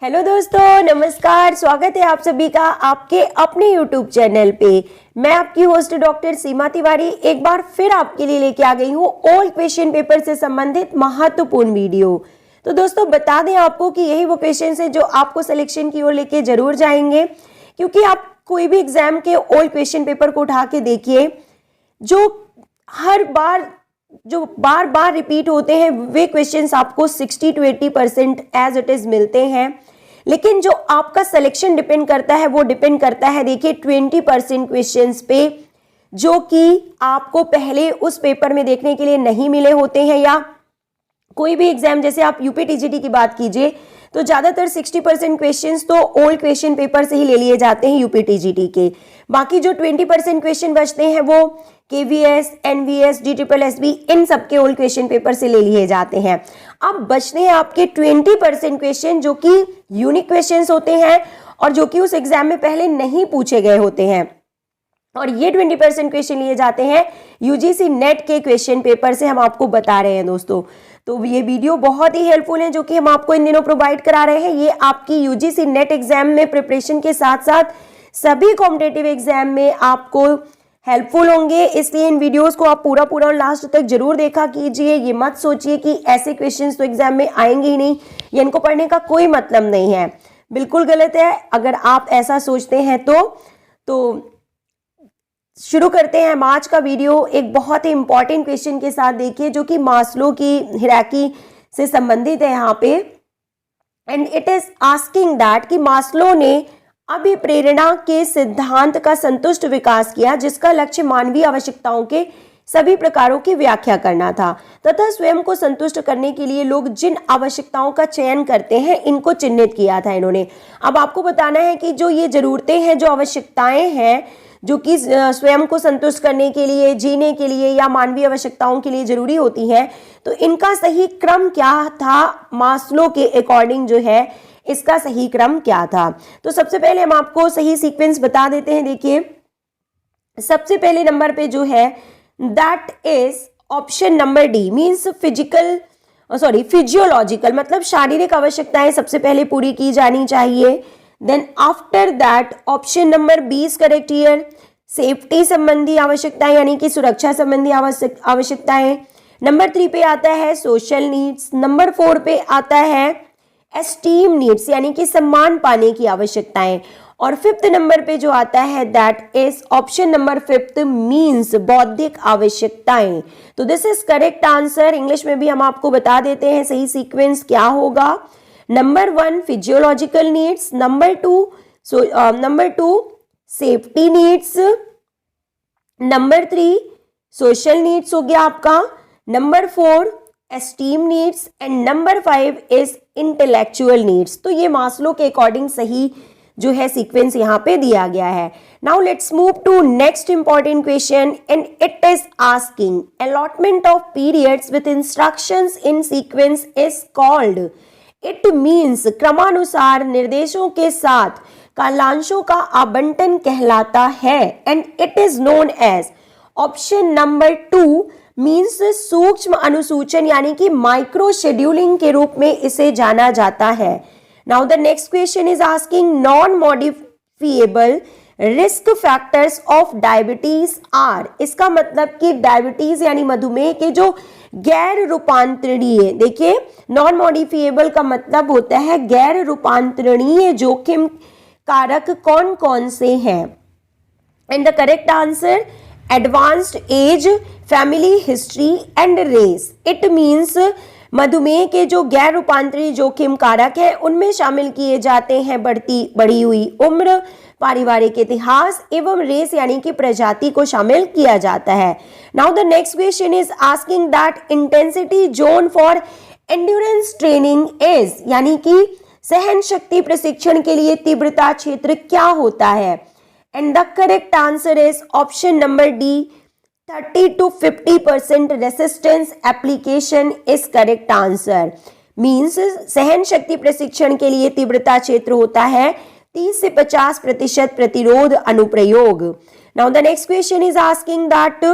Hello दोस्तों, नमस्कार। स्वागत है आप सभी का आपके अपने यूट्यूब चैनल पे। मैं आपकी होस्ट डॉक्टर सीमा तिवारी एक बार फिर आपके लिए लेके आ गई हूँ ओल्ड क्वेश्चन पेपर से संबंधित महत्वपूर्ण वीडियो। तो दोस्तों बता दें आपको कि यही वो क्वेश्चन है जो आपको सिलेक्शन की ओर लेके जरूर जाएंगे, क्योंकि आप कोई भी एग्जाम के ओल्ड क्वेश्चन पेपर को उठा के देखिए, जो बार बार रिपीट होते हैं वे क्वेश्चंस आपको 60 to 80% एज इट इज मिलते हैं। लेकिन जो आपका सिलेक्शन डिपेंड करता है वो डिपेंड करता है देखिए 20% क्वेश्चंस पे, जो कि आपको पहले उस पेपर में देखने के लिए नहीं मिले होते हैं। या कोई भी एग्जाम, जैसे आप यूपी टीजीटी की बात कीजिए तो ज्यादातर 60% क्वेश्चंस तो ओल्ड क्वेश्चन पेपर से ही ले लिए जाते हैं यूपी टीजीटी के। बाकी जो 20% क्वेश्चन बचते हैं वो केवीएस, एनवीएस, DSSB इन सबके ओल्ड क्वेश्चन पेपर से ले लिए जाते हैं। अब बचते हैं आपके 20% क्वेश्चन जो कि यूनिक क्वेश्चंस होते हैं और जो कि उस एग्जाम में पहले नहीं पूछे गए होते हैं, और ये 20% क्वेश्चन लिए जाते हैं यूजीसी नेट के क्वेश्चन पेपर से। हम आपको बता रहे हैं दोस्तों, तो ये वीडियो बहुत ही हेल्पफुल है जो कि हम आपको इन दिनों प्रोवाइड करा रहे हैं। ये आपकी यूजीसी नेट एग्जाम में प्रिपरेशन के साथ साथ सभी कॉम्पिटिटिव एग्जाम में आपको हेल्पफुल होंगे, इसलिए इन वीडियोस को आप पूरा लास्ट तक जरूर देखा कीजिए। ये मत सोचिए कि ऐसे क्वेश्चंस तो एग्जाम में आएंगे ही नहीं, ये इनको पढ़ने का कोई मतलब नहीं है, बिल्कुल गलत है अगर आप ऐसा सोचते हैं। तो शुरू करते हैं हम आज का वीडियो एक बहुत ही इंपॉर्टेंट क्वेश्चन के साथ। देखिए, जो कि मास्लो की हायरार्की से संबंधित है यहाँ पे, and it is asking that कि मास्लो ने अभिप्रेरणा के सिद्धांत का संतुष्ट विकास किया, जिसका लक्ष्य मानवीय आवश्यकताओं के सभी प्रकारों की व्याख्या करना था तथा स्वयं को संतुष्ट करने के लिए लोग जिन आवश्यकताओं का चयन करते हैं इनको चिन्हित किया था इन्होंने। अब आपको बताना है कि जो ये जरूरतें हैं, जो आवश्यकताएं हैं, जो कि स्वयं को संतुष्ट करने के लिए, जीने के लिए या मानवीय आवश्यकताओं के लिए जरूरी होती हैं, तो इनका सही क्रम क्या था, मास्लो के अकॉर्डिंग जो है इसका सही क्रम क्या था। तो सबसे पहले हम आपको सही सीक्वेंस बता देते हैं। देखिए, सबसे पहले नंबर पे जो है that is option number D, means physiological, मतलब शारीरिक आवश्यकताएं सबसे पहले पूरी की जानी चाहिए। Then after that option number B is correct here, safety संबंधी आवश्यकताएं यानी कि सुरक्षा संबंधी आवश्यकताएं। नंबर 3 पे आता है सोशल नीड्स। नंबर 4 पे आता है एस्टीम नीड्स यानी कि सम्मान पाने की आवश्यकताएं। और 5th नंबर पे जो आता है that is option number 5 means बौद्धिक आवश्यकताएं। तो this is correct answer. English में भी हम आपको बता देते हैं सही सीक्वेंस क्या होगा। Number 1 physiological needs, number 2 safety needs, number 3 social needs हो गया आपका, number 4 esteem needs and number 5 is intellectual needs. तो ये मास्लो के अकॉर्डिंग सही जो है सीक्वेंस यहाँ पे दिया गया है। Now let's move to next important question and it is asking allotment of periods with instructions in sequence is called. It means क्रमानुसार निर्देशों के साथ कालांशों का आवंटन कहलाता है, and it is known as option number 2 means सूक्ष्म अनुसूचन यानी कि माइक्रो शेड्यूलिंग के रूप में इसे जाना जाता है। Now the next question is asking non modifiable risk factors of diabetes are. इसका मतलब कि डायबिटीज यानी मधुमेह के जो गैर रूपांतरणीय, देखिए नॉन मॉडिफिएबल का मतलब होता है गैर रूपांतरणीय जोखिम कारक कौन कौन से हैं। And the correct answer advanced age, family history and race. It means मधुमेह के जो गैर रूपांतरीय जोखिम कारक है उनमें शामिल किए जाते हैं बढ़ी हुई उम्र, पारिवारिक इतिहास एवं रेस यानी कि प्रजाति को शामिल किया जाता है। Now the next question is asking that intensity zone for endurance training is, यानी कि सहन शक्ति प्रशिक्षण के लिए तीव्रता क्षेत्र क्या होता है। And the correct answer is option number D 30 to 50% resistance application is correct answer. Means सहन शक्ति प्रशिक्षण के लिए तीव्रता क्षेत्र होता है 30 से 50% प्रतिरोध अनुप्रयोग। Now the next question is asking that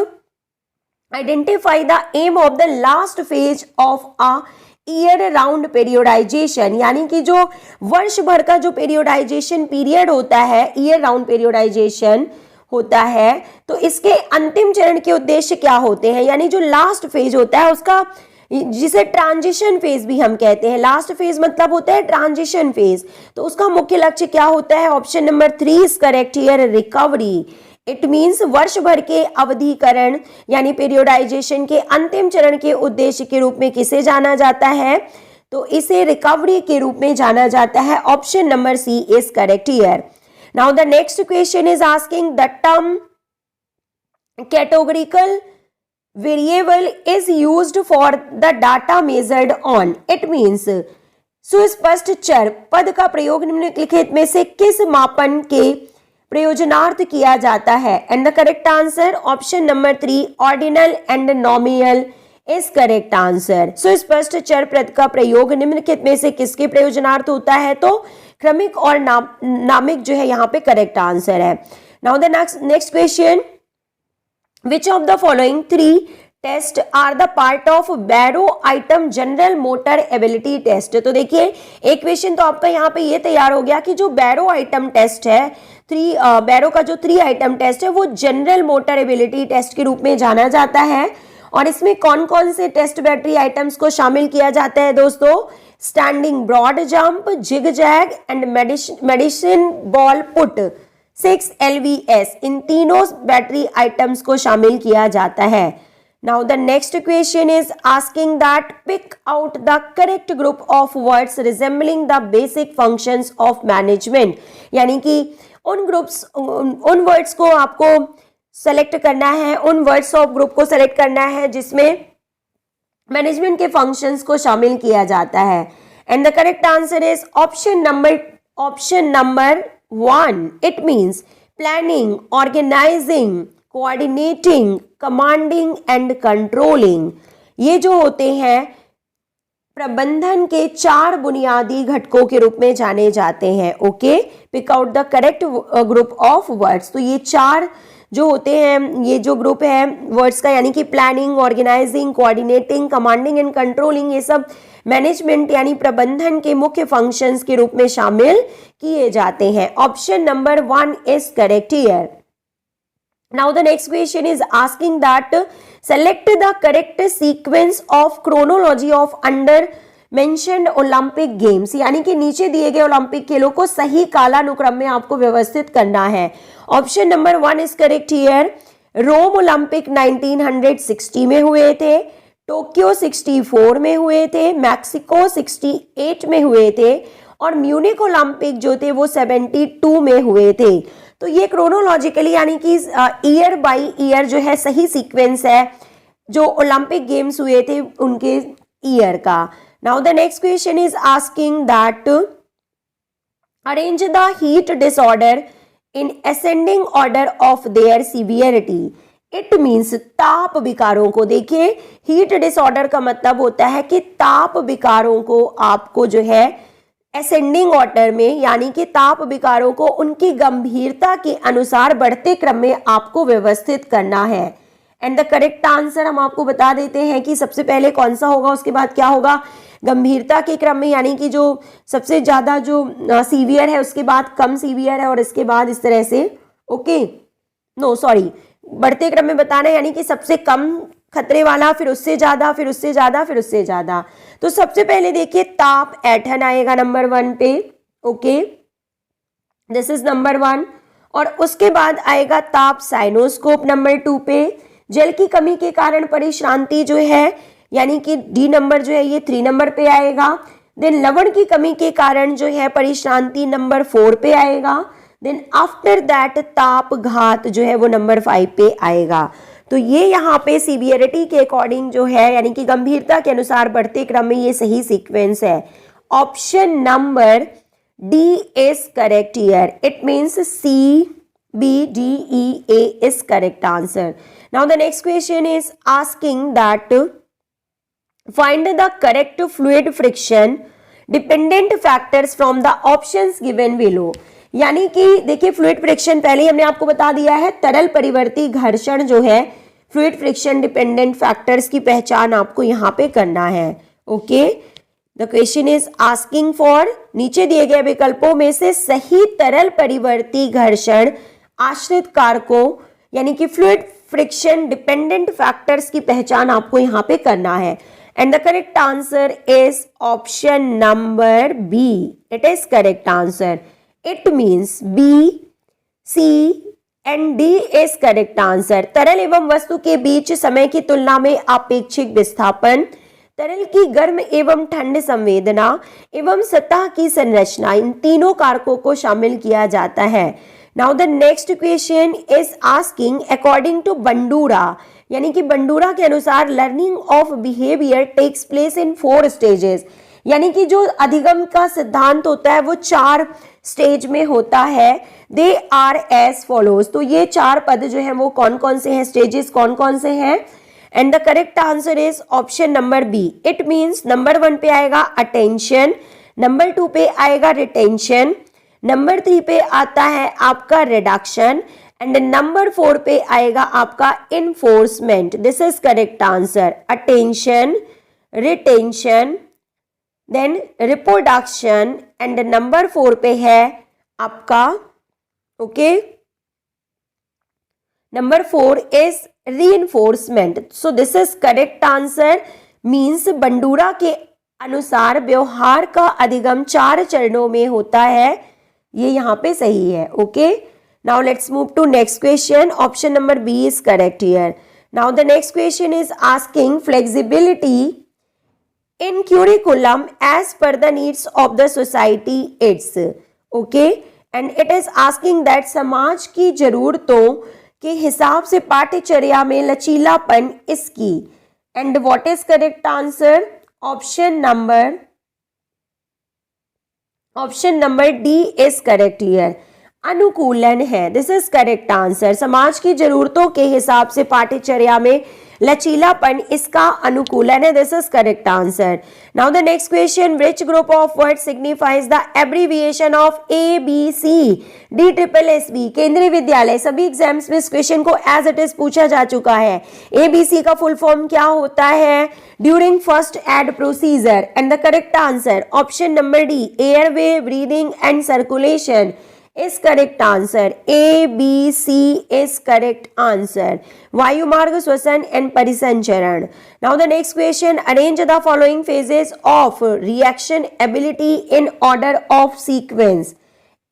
identify the aim of the last phase of a year round periodization, यानी कि जो वर्ष भर का जो पेरियोडाइजेशन पीरियड होता है, ईयर राउंड पेरियोडाइजेशन होता है, तो इसके अंतिम चरण के उद्देश्य क्या होते हैं, यानी जो लास्ट फेज होता है उसका, जिसे ट्रांजिशन फेज भी हम कहते हैं। लास्ट फेज मतलब होता है ट्रांजिशन फेज, तो उसका मुख्य लक्ष्य क्या होता है? Option number 3 is correct here, recovery. It means वर्ष भर के अवधिकरण यानी पीरियोडाइजेशन के अंतिम चरण के उद्देश्य के रूप में किसे जाना जाता है? तो इसे रिकवरी के रूप में जाना जाता है। Option number C is correct here. Now the next question is asking the term categorical variable is used for the data measured on. It means सुस्पष्ट चर पद का प्रयोग निम्नलिखित में से किस मापन के प्रयोजनार्थ किया जाता है? And the correct answer option number 3 ordinal and nominal is correct answer. सुस्पष्ट चर पद का प्रयोग निम्नलिखित में से किसके प्रयोजनार्थ होता है? तो क्रमिक और नामिक जो है यहाँ पे करेक्ट आंसर है। Now the next question, which of the following 3 test are the part of Barrow item general motor ability test? तो देखिए एक क्वेश्चन तो आपका यहाँ पे ये तैयार हो गया कि जो बैरो आइटम टेस्ट है, बैरो का जो 3 आइटम टेस्ट है वो जनरल मोटर एबिलिटी टेस्ट के रूप में जाना जाता है। और इसमें कौन कौन से टेस्ट बैटरी आइटम्स को शामिल किया जाता है दोस्तों? Standing broad jump, zig zag and medicine ball put 6 LVS, इन तीनों बैटरी आइटम्स को शामिल किया जाता है। Now the next question is asking that pick out the correct group of words resembling the basic functions of management, यानी कि उन वर्ड्स को आपको सेलेक्ट करना है, उन वर्ड्स ऑफ ग्रुप को सेलेक्ट करना है जिसमें मैनेजमेंट के फंक्शंस को शामिल किया जाता है। And the correct answer is option number 1। It means planning, organizing, coordinating, commanding and controlling. ये जो होते हैं प्रबंधन के 4 बुनियादी घटकों के रूप में जाने जाते हैं। Okay, pick out the correct group of words. तो ये 4 जो होते हैं, ये जो ग्रुप है वर्ड्स का, यानी कि planning, organizing, coordinating, commanding and controlling, ये सब मैनेजमेंट यानी प्रबंधन के मुख्य फंक्शंस के रूप में शामिल किए जाते हैं। Option number 1 is correct here. Now the next question is asking that select the correct sequence of chronology of under mentioned Olympic games, यानी कि नीचे दिए गए ओलंपिक खेलों को सही कालानुक्रम में आपको व्यवस्थित करना है। Option number 1 is correct here. Rome Olympic 1960 में हुए थे, टोक्यो 64 में हुए थे, मैक्सिको 68 में हुए थे और म्यूनिक ओलंपिक जो थे वो 72 में हुए थे। तो ये क्रोनोलॉजिकली यानी कि ईयर बाय ईयर जो है सही सीक्वेंस है जो ओलंपिक गेम्स हुए थे उनके ईयर का। Now the next question is asking that arrange the heat disorder in ascending order of their severity. It means ताप विकारों को, देखिए हीट डिसऑर्डर का मतलब होता है कि ताप विकारों को आपको जो है असेंडिंग ऑर्डर में, यानी कि ताप विकारों को उनकी गंभीरता के अनुसार बढ़ते क्रम में आपको व्यवस्थित करना है। एंड द करेक्ट आंसर हम आपको बता देते हैं कि सबसे पहले कौन सा होगा, उसके बाद क्या होगा, गंभीरता के क्रम में, यानी कि जो सबसे ज्यादा जो सीवियर है उसके बाद कम सीवियर है और इसके बाद इस तरह से। ओके, नो सॉरी, बढ़ते क्रम में बताना है, यानी कि सबसे कम खतरे वाला, फिर उससे ज्यादा, फिर उससे ज्यादा, फिर उससे ज्यादा। तो सबसे पहले देखिए ताप ऐठन आएगा नंबर 1 पे। Okay, this is number 1। और उसके बाद आएगा ताप साइनोस्कोप नंबर 2 पे। जल की कमी के कारण परिश्रांति जो है यानी कि डी नंबर जो है ये 3 नंबर पे आएगा। देन लवण की कमी के कारण जो है परिश्रांति नंबर 4 पे आएगा। देन आफ्टर दैट ताप घात जो है वो नंबर 5 पे आएगा। तो ये यहाँ पे सीवियरिटी के अकॉर्डिंग जो है यानी कि गंभीरता के अनुसार बढ़ते क्रम में ये सही सीक्वेंस है। Option number D is correct here. It means CBDEA is correct answer. Now the next question is asking that find the correct fluid friction dependent factors from the options given below. यानी कि देखिए fluid friction पहले ही हमने आपको बता दिया है, तरल परिवर्ती घर्षण जो है फ्लूइड फ्रिक्शन डिपेंडेंट फैक्टर्स की पहचान आपको यहाँ पे करना है। Okay, the question is asking for, नीचे दिए गए विकल्पों में से सही तरल परिवर्ती घर्षण आश्रित कारकों यानी कि फ्लूइड फ्रिक्शन डिपेंडेंट फैक्टर्स की पहचान आपको यहाँ पे करना है। And the correct answer is option number B, it is correct answer. It means B, C and D is correct answer. तरल एवं वस्तु के बीच समय की तुलना में आपेक्षिक विस्थापन, तरल की गर्म एवं ठंड संवेदना एवं सतह की संरचना, इन तीनों कारकों को शामिल किया जाता है। Now the next question is asking according to Bandura, यानी कि बंडूरा के अनुसार learning of behaviour takes place in 4 stages, यानी कि जो अधिगम का सिद्धांत होता है वो 4 स्टेज में होता है। दे आर एज फॉलोज, तो ये 4 पद जो है वो कौन कौन से हैं, स्टेजेस कौन कौन से हैं? And the correct answer is option number B. It means number 1 पे आएगा अटेंशन, नंबर 2 पे आएगा रिटेंशन, नंबर 3 पे आता है आपका रिडक्शन एंड नंबर 4 पे आएगा आपका reinforcement. This is correct answer. Attention, retention, then reproduction and number 4 पे है आपका okay number 4 is reinforcement. So this is correct answer, means Bandura के अनुसार व्यवहार का अधिगम 4 चरणों में होता है, ये यहाँ पे सही है। Okay, now let's move to next question. Option number B is correct here. Now the next question is asking flexibility in curriculum as per the needs of the society its, okay, and it is asking that समाज की जरूरतों के हिसाब से पाठ्यचर्या में लचीलापन इसकी। And what is correct answer? Option number D is correct here. अनुकूलन है, दिस इज करेक्ट आंसर। समाज की जरूरतों के हिसाब से पाठ्यचर्या में लचीलापन इसका अनुकूलन है, this is correct answer. Now the next question, which group of word signifies the abbreviation of ABC DSSB? केंद्रीय विद्यालय सभी एग्जाम्स में इस क्वेश्चन को एज इट इज पूछा जा चुका है। ABC का फुल फॉर्म क्या होता है? During first aid procedure. And the correct answer option number D, airway, breathing and circulation is correct answer. A, B, C is correct answer. वायुमार्ग, श्वसन and परिसंचरण. Now the next question, arrange the following phases of reaction ability in order of sequence.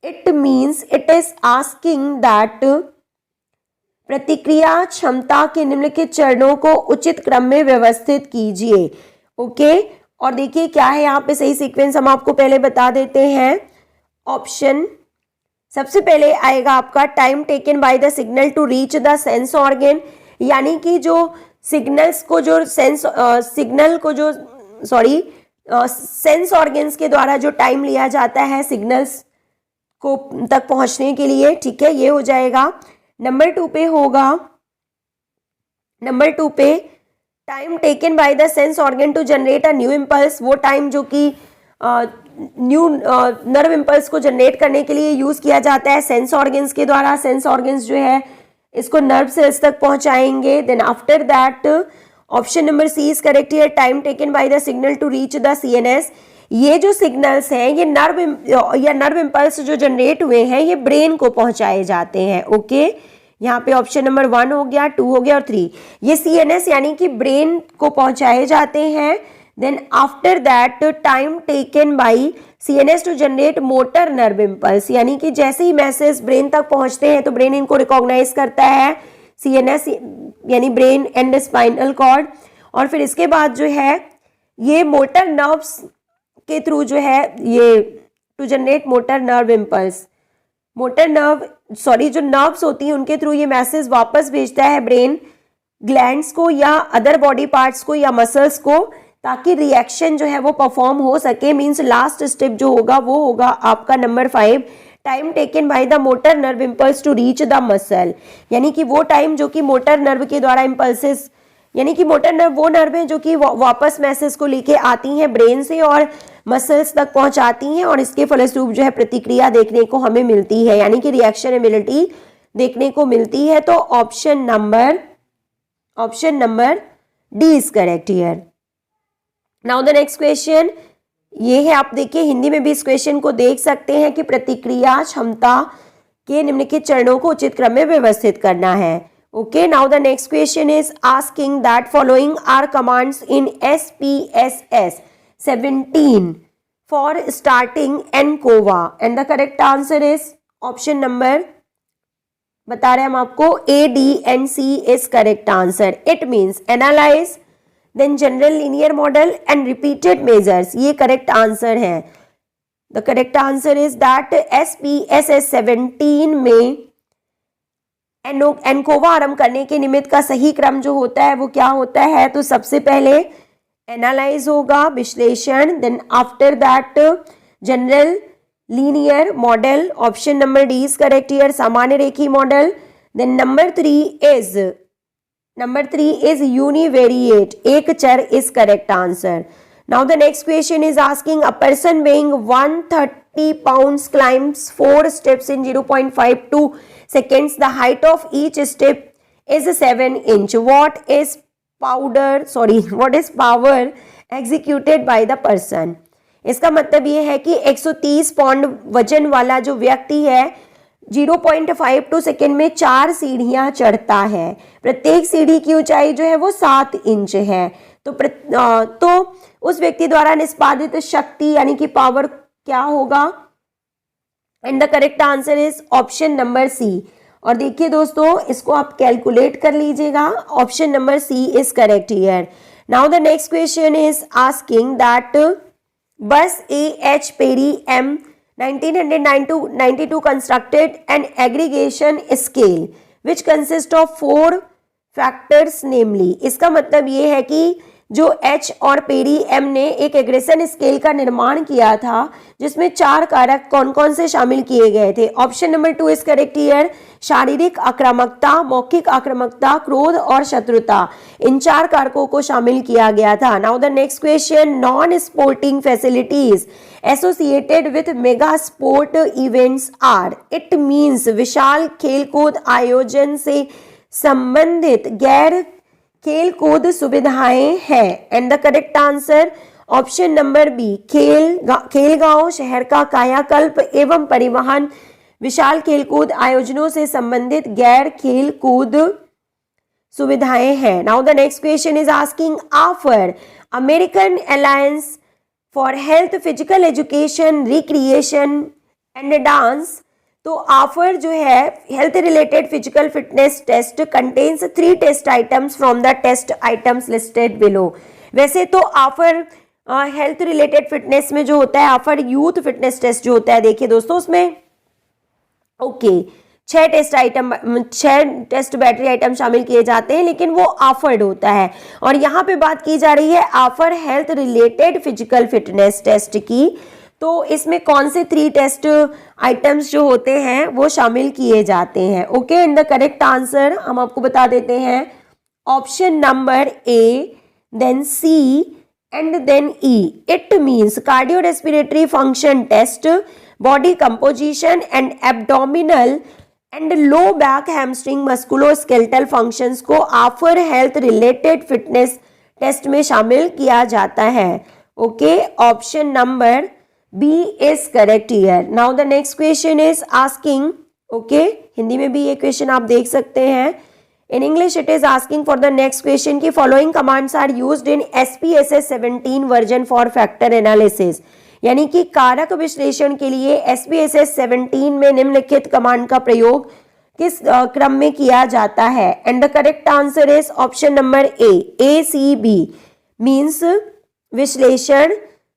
It means it is asking that प्रतिक्रिया क्षमता के निम्नलिखित चरणों को उचित क्रम में व्यवस्थित कीजिए। ओके, और देखिए क्या है यहाँ पे सही सीक्वेंस, हम आपको पहले बता देते हैं। ऑप्शन सबसे पहले आएगा आपका time taken by the signal to reach the sense organ, यानी कि जो सेंस ऑर्गन्स के द्वारा जो टाइम लिया जाता है सिग्नल्स को तक पहुंचने के लिए, ठीक है, ये हो जाएगा। नंबर 2 पे time taken by the sense organ to generate a new impulse, वो टाइम जो कि न्यू नर्व इम्पल्स को जनरेट करने के लिए यूज किया जाता है सेंस ऑर्गन्स के द्वारा। सेंस ऑर्गन्स जो है इसको नर्व सेल्स तक पहुंचाएंगे। Then after that option number C is correct here, time taken by the signal to reach the CNS। ये जो सिग्नल्स हैं ये नर्व इम्पल्स जो जनरेट हुए हैं ये ब्रेन को पहुंचाए जाते हैं। ओके, यहाँ पे ऑप्शन नंबर 1 हो गया, 2 हो गया और 3, ये CNS यानी कि ब्रेन को पहुंचाए जाते हैं। Then after that time taken by CNS to generate motor nerve impulse, यानी कि जैसे ही मैसेज ब्रेन तक पहुंचते हैं तो ब्रेन इनको रिकॉग्नाइज करता है, CNS यानी ब्रेन एंड स्पाइनल कॉर्ड, और फिर इसके बाद जो है ये मोटर नर्व्स के थ्रू जो है ये to generate motor nerve impulse, जो नर्व्स होती हैं उनके थ्रू ये मैसेज वापस भेजता है ब्रेन ग्लैंड्स को या अदर बॉडी पार्ट्स को या मसल्स को, ताकि रिएक्शन जो है वो परफॉर्म हो सके। मींस लास्ट स्टेप जो होगा वो होगा आपका number 5, time taken by the motor nerve impulse to reach the muscle, यानी कि वो टाइम जो कि मोटर नर्व के द्वारा इम्पल्सेस, यानी कि मोटर नर्व वो नर्व है जो कि वापस मैसेज को लेके आती हैं ब्रेन से और मसल्स तक पहुंचाती हैं, और इसके फलस्वरूप जो है प्रतिक्रिया देखने को हमें मिलती है, यानी कि रिएक्शन एबिलिटी देखने को मिलती है। तो option number D is correct here. Now the next question, ये है, आप देखिए हिंदी में भी इस क्वेश्चन को देख सकते हैं कि प्रतिक्रिया क्षमता के निम्नलिखित चरणों को उचित क्रम में व्यवस्थित करना है। Okay, now the next question is asking that following are commands in SPSS 17 for starting ANCOVA and the correct answer is option number, बता रहे हैं हम आपको, ADNC is correct answer. It means analyse, then general linear model and repeated measures, ये correct answer है। The correct answer is that SPSS 17 में ANCOVA आरंभ करने के निमित्त का सही क्रम जो होता है वो क्या होता है, तो सबसे पहले एनालाइज होगा, विश्लेषण, then after that general linear model, option number D is correct here, सामान्य रेखी model, then number three is univariate, एक चर is correct answer. Now the next question is asking a person weighing 130 pounds climbs 4 steps in 0.52 seconds. The height of each step is 7 inch. What is power executed by the person? इसका मतलब ये है कि 130 pound वजन वाला जो व्यक्ति है 0.52 सेकेंड में 4 सीढ़ियां चढ़ता है। प्रत्येक सीढ़ी की ऊंचाई जो है वो 7 इंच है। तो उस व्यक्ति द्वारा निष्पादित शक्ति यानी कि पावर क्या होगा? And the correct answer is option number C. और देखिए दोस्तों, इसको आप कैलकुलेट कर लीजिएगा, option number C is correct here. Now the next question is asking that Bus A.H. Perry M. 1992 constructed an aggregation scale which consists of 4 factors namely. इसका मतलब ये है कि जो H और पेरी M ने एक एग्रेशन स्केल का निर्माण किया था जिसमें 4 कारक कौन कौन से शामिल किए गए थे। Option number 2 is correct here, शारीरिक आक्रामकता, मौखिक आक्रामकता, क्रोध और शत्रुता, इन 4 कारकों को शामिल किया गया था। Now the next question, non sporting facilities associated with mega sport events are, it means विशाल खेलकूद आयोजन से संबंधित गैर खेलकूद सुविधाएं हैं। And the correct answer option number B, खेलगांव, शहर का कायाकल्प एवं परिवहन विशाल खेलकूद आयोजनों से संबंधित गैर खेलकूद सुविधाएं हैं। Now the next question is asking AAHPER American alliance for health physical education recreation and dance, तो आफर जो है health related physical fitness test contains 3 test items from the test items listed below. वैसे तो offer health related fitness में जो होता है offer youth fitness test जो होता है, देखिए दोस्तों उसमें 6 टेस्ट बैटरी आइटम शामिल किए जाते हैं, लेकिन वो ऑफर्ड होता है। और यहाँ पे बात की जा रही है AAHPER health related physical fitness test की, तो इसमें कौन से 3 टेस्ट आइटम्स जो होते हैं वो शामिल किए जाते हैं। Okay, in the correct answer हम आपको बता देते हैं, option number A, then C and then E. It means cardio respiratory function test, body composition and abdominal and low back hamstring musculoskeletal functions को ऑफर हेल्थ रिलेटेड फिटनेस टेस्ट में शामिल किया जाता है। Okay, option number B is correct here. Now the next question is asking, okay, Hindi में भी ये क्वेश्चन आप देख सकते हैं। In English it is asking for the next question की following commands are used in SPSS 17 version for factor analysis, यानी कि कारक विश्लेषण के लिए SPSS 17 में निम्नलिखित कमांड का प्रयोग किस क्रम में किया जाता है। And the correct answer is option number A, ACB means विश्लेषण,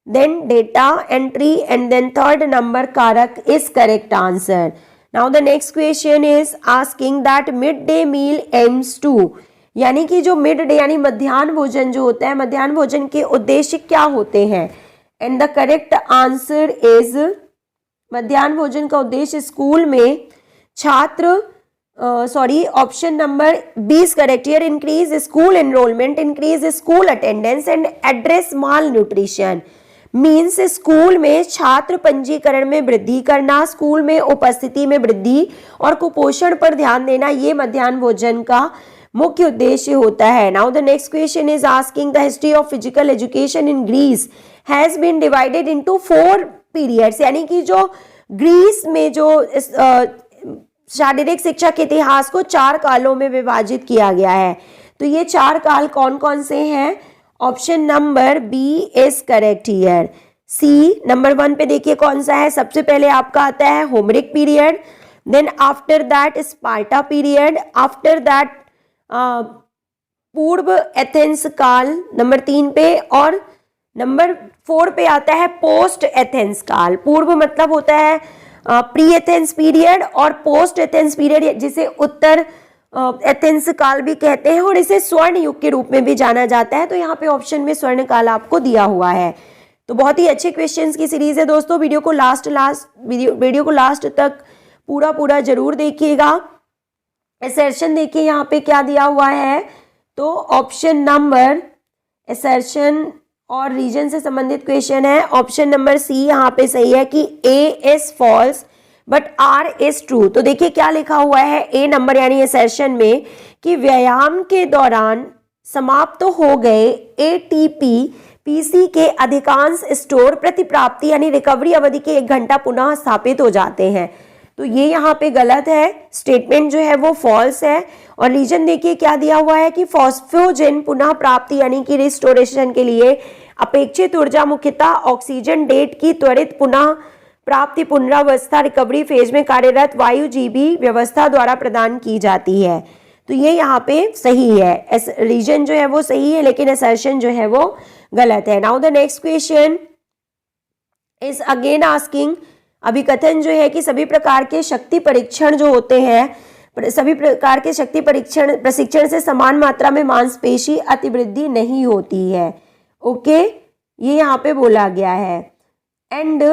then data entry and then third number karak is correct answer. Now the next question is asking that midday meal aims to, यानी कि जो mid day यानी मध्याह्न भोजन जो होता है, मध्याह्न भोजन के उद्देश्य क्या होते हैं। And the correct answer is, मध्याह्न भोजन का उद्देश्य स्कूल में छात्र option number B is correct here, increase school enrolment, increase school attendance and address malnutrition. Means school में छात्र पंजीकरण में वृद्धि करना, स्कूल में उपस्थिति में वृद्धि और कुपोषण पर ध्यान देना, ये मध्याह्न भोजन का मुख्य उद्देश्य होता है। Now the next question is asking the history of physical education in Greece has been divided into 4 periods, यानी कि जो ग्रीस में जो शारीरिक शिक्षा के इतिहास को 4 कालों में विभाजित किया गया है। तो ये 4 काल कौन कौन से हैं? Option number B is correct here. सी नंबर 1 पे देखिए कौन सा है। सबसे पहले आपका आता है Homeric period, then after that Sparta period, after that पूर्व एथेंस काल नंबर 3 पे, और नंबर 4 पे आता है पोस्ट एथेंस काल। पूर्व मतलब होता है प्री एथेंस पीरियड, और पोस्ट एथेंस पीरियड जिसे उत्तर एथेंस काल भी कहते हैं, और इसे स्वर्ण युग के रूप में भी जाना जाता है। तो यहाँ पे ऑप्शन में स्वर्ण काल आपको दिया हुआ है। तो बहुत ही अच्छे क्वेश्चंस की सीरीज है दोस्तों। वीडियो को लास्ट तक पूरा जरूर देखिएगा। असर्शन देखिए यहाँ पे क्या दिया हुआ है। तो ऑप्शन नंबर असर्शन और रीजन से संबंधित क्वेश्चन है। ऑप्शन नंबर सी यहाँ पे सही है कि A is false but R is true. तो देखिए क्या लिखा हुआ है ए नंबर यानी असर्शन में कि व्यायाम के दौरान समाप्त तो हो गए एटीपी पीसी के अधिकांश स्टोर प्रतिप्राप्ति यानी रिकवरी अवधि के 1 घंटा पुनः स्थापित हो जाते हैं। तो ये यहाँ पे गलत है, स्टेटमेंट जो है वो फॉल्स है। और रीजन देखिए क्या दिया हुआ है कि फॉस्फोजेन पुनः प्राप्ति यानी कि रिस्टोरेशन के लिए अपेक्षित ऊर्जा मुख्यतः ऑक्सीजन डेट की त्वरित पुनः प्राप्ति पुनरावस्था रिकवरी फेज में कार्यरत वायुजीवी व्यवस्था द्वारा प्रदान की जाती है। तो ये यहाँ पे सही है, रीजन जो है वो सही है लेकिन असर्शन जो है वो गलत है। Now the next question is again asking, अभिकथन जो है कि सभी प्रकार के शक्ति परीक्षण जो होते हैं, सभी प्रकार के शक्ति परीक्षण प्रशिक्षण से समान मात्रा में मांसपेशी अतिवृद्धि नहीं होती है। ओके, ये यहाँ पे बोला गया है। एंड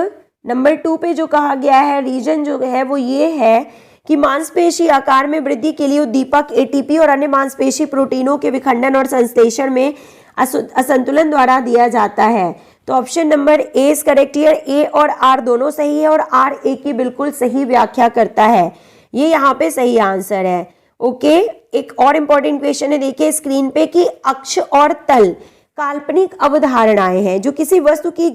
नंबर 2 पे जो कहा गया है रीजन जो है वो ये है कि मांसपेशी आकार में वृद्धि के लिए उद्दीपक एटीपी और अन्य मांसपेशी प्रोटीनों के विखंडन और संश्लेषण में असंतुलन द्वारा दिया जाता है। तो option number A is correct here. A और आर दोनों सही है और आर ए की बिल्कुल सही व्याख्या करता है। ये यहाँ पे सही आंसर है। ओके, एक और इंपॉर्टेंट क्वेश्चन है देखिए स्क्रीन पे कि अक्ष और तल काल्पनिक अवधारणाएं हैं जो किसी वस्तु की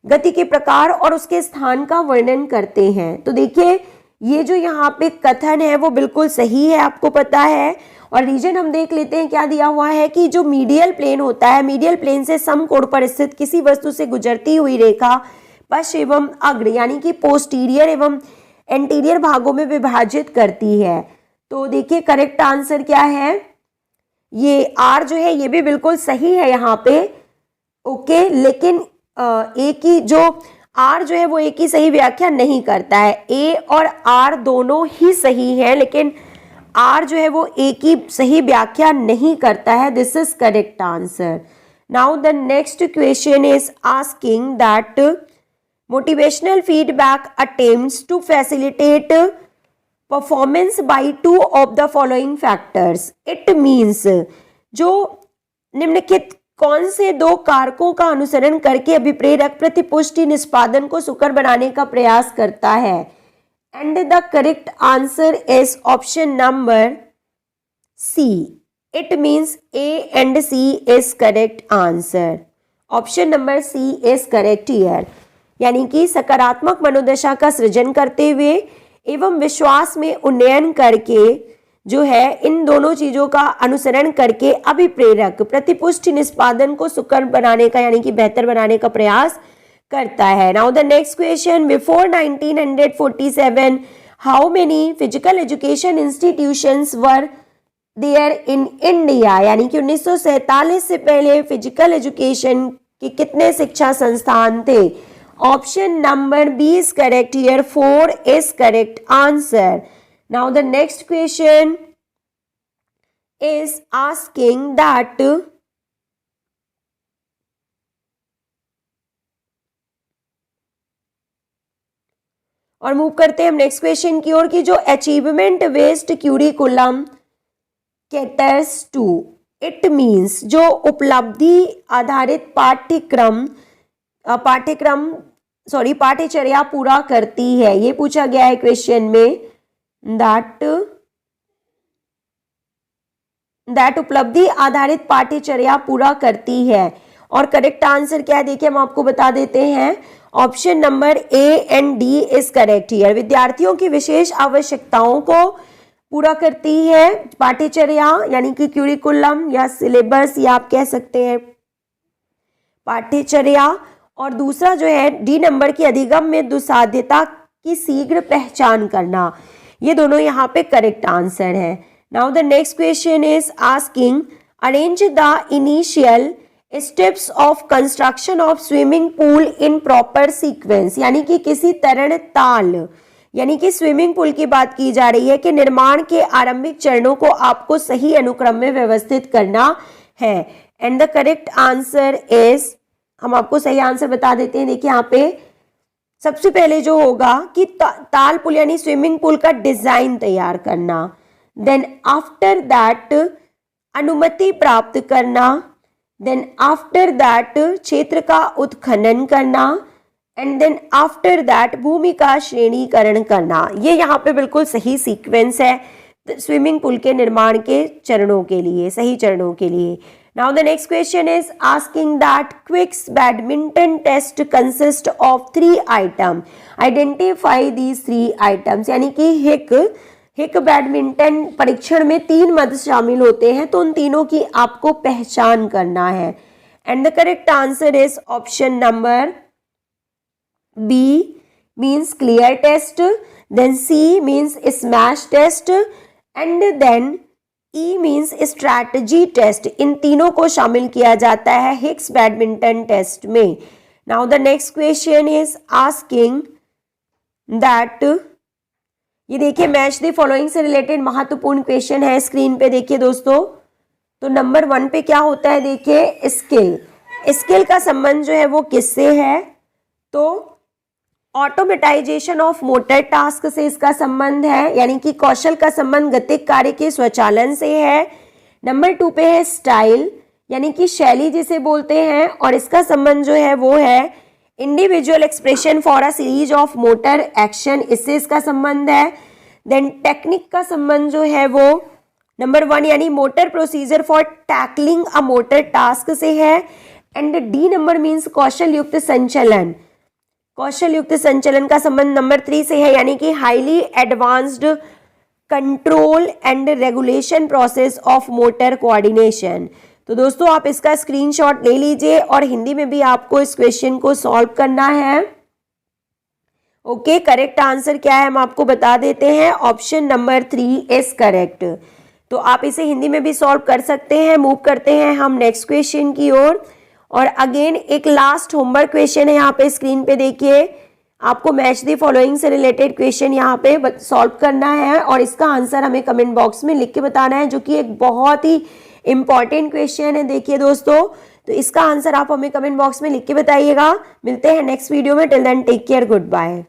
गति के प्रकार और उसके स्थान का वर्णन करते हैं। तो देखिए ये जो यहाँ पे कथन है वो बिल्कुल सही है, आपको पता है। और रीजन हम देख लेते हैं क्या दिया हुआ है कि जो मीडियल प्लेन होता है, मीडियल प्लेन से समकोण पर स्थित किसी वस्तु से गुजरती हुई रेखा पश्च एवं अग्र यानी कि पोस्टीरियर एवं एंटीरियर भागों में विभाजित करती है। तो देखिए करेक्ट आंसर क्या है, ये आर जो है ये भी बिल्कुल सही है यहाँ पे। ओके, लेकिन ए की जो आर जो है वो ए की सही व्याख्या नहीं करता है। ए और आर दोनों ही सही है लेकिन आर जो है वो ए की सही व्याख्या नहीं करता है। This is correct answer. Now the next question is asking that motivational feedback attempts to facilitate performance by 2 of the following factors. It means जो निम्नलिखित कौन से 2 कारकों का अनुसरण करके अभिप्रेरक प्रतिपुष्टि निष्पादन को सुकर बनाने का प्रयास करता है। And the correct answer is option number C. It means A and C is correct answer. Option number C is correct here, यानी कि सकारात्मक मनोदशा का सृजन करते हुए एवं विश्वास में उन्नयन करके जो है इन दोनों चीजों का अनुसरण करके अभिप्रेरक प्रतिपुष्टि निष्पादन को सुकर बनाने का यानी कि बेहतर बनाने का प्रयास करता है। Now the next question, before 1947 how many physical education institutions were there in India, यानी कि 1947 से पहले फिजिकल एजुकेशन के कितने शिक्षा संस्थान थे। Option number B is correct here, 4 is correct answer. Now the next question is asking that और मूव करते हैं हम नेक्स्ट क्वेश्चन की ओर कि जो achievement based curriculum caters to, it means जो उपलब्धि आधारित पाठ्यचर्या पूरा करती है। ये पूछा गया है क्वेश्चन में that दैट उपलब्धि आधारित पाठ्यचर्या पूरा करती है। और करेक्ट आंसर क्या है देखिए हम आपको बता देते हैं, option number A and D is correct here. विद्यार्थियों की विशेष आवश्यकताओं को पूरा करती है पाठ्यचर्या, यानी कि क्यूरिकुलम या सिलेबस या आप कह सकते हैं पाठ्यचर्या। और दूसरा जो है डी नंबर की अधिगम में दुसाध्यता की शीघ्र पहचान करना। ये दोनों यहाँ पे करेक्ट आंसर है। Now the next question is asking arrange the initial steps of construction of swimming pool in proper sequence, यानी कि किसी तरण ताल, यानी कि स्विमिंग पूल की बात की जा रही है कि निर्माण के आरंभिक चरणों को आपको सही अनुक्रम में व्यवस्थित करना है। And the correct answer is, हम आपको सही आंसर बता देते हैं। देखिए यहाँ पे सबसे पहले जो होगा कि ताल पुल यानी स्विमिंग पूल का डिजाइन तैयार करना, देन आफ्टर दैट अनुमति प्राप्त करना, देन आफ्टर दैट क्षेत्र का उत्खनन करना, एंड देन आफ्टर दैट भूमि का श्रेणीकरण करना। ये यहाँ पे बिल्कुल सही सीक्वेंस है स्विमिंग पूल के निर्माण के चरणों के लिए, सही चरणों के लिए। Now the next question is asking that quicks badminton test consist of 3 item, identify these 3 items, यानी कि हिक बैडमिंटन परीक्षण में 3 मद शामिल होते हैं, तो उन तीनों की आपको पहचान करना है। And the correct answer is option number B means clear test, then C means smash test, and then E means strategy test. इन तीनों को शामिल किया जाता है हिक्स बैडमिंटन टेस्ट में। Now the next question is asking that, ये देखिए मैच द फॉलोइंग से रिलेटेड महत्वपूर्ण क्वेश्चन है स्क्रीन पे देखिए दोस्तों। तो नंबर 1 पे क्या होता है देखिए, स्किल का संबंध जो है वो किससे है, तो ऑटोमेटाइजेशन ऑफ मोटर टास्क से इसका संबंध है, यानी कि कौशल का संबंध गतिक कार्य के स्वचालन से है। नंबर 2 पे है स्टाइल, यानी कि शैली जिसे बोलते हैं, और इसका संबंध जो है वो है individual expression for a series of motor action, इससे इसका संबंध है। देन टेक्निक का संबंध जो है वो नंबर 1 यानी motor procedure for tackling a motor task से है। एंड डी नंबर मीन्स कौशल युक्त संचलन, कौशल युक्त संचलन का संबंध नंबर 3 से है, यानी कि highly advanced control and regulation process of motor coordination. तो दोस्तों आप इसका स्क्रीनशॉट ले लीजिए और हिंदी में भी आपको इस क्वेश्चन को सॉल्व करना है। ओके, करेक्ट आंसर क्या है हम आपको बता देते हैं, ऑप्शन नंबर 3 इज करेक्ट। तो आप इसे हिंदी में भी सॉल्व कर सकते हैं। मूव करते हैं हम नेक्स्ट क्वेश्चन की ओर। और अगेन एक लास्ट होमवर्क क्वेश्चन है यहाँ पे स्क्रीन पे देखिए, आपको मैच द फॉलोइंग से रिलेटेड क्वेश्चन यहाँ पे सॉल्व करना है और इसका आंसर हमें कमेंट बॉक्स में लिख के बताना है, जो कि एक बहुत ही इंपॉर्टेंट क्वेश्चन है। देखिए दोस्तों, तो इसका आंसर आप हमें कमेंट बॉक्स में लिख के बताइएगा। मिलते हैं नेक्स्ट वीडियो में, till then take care, good bye.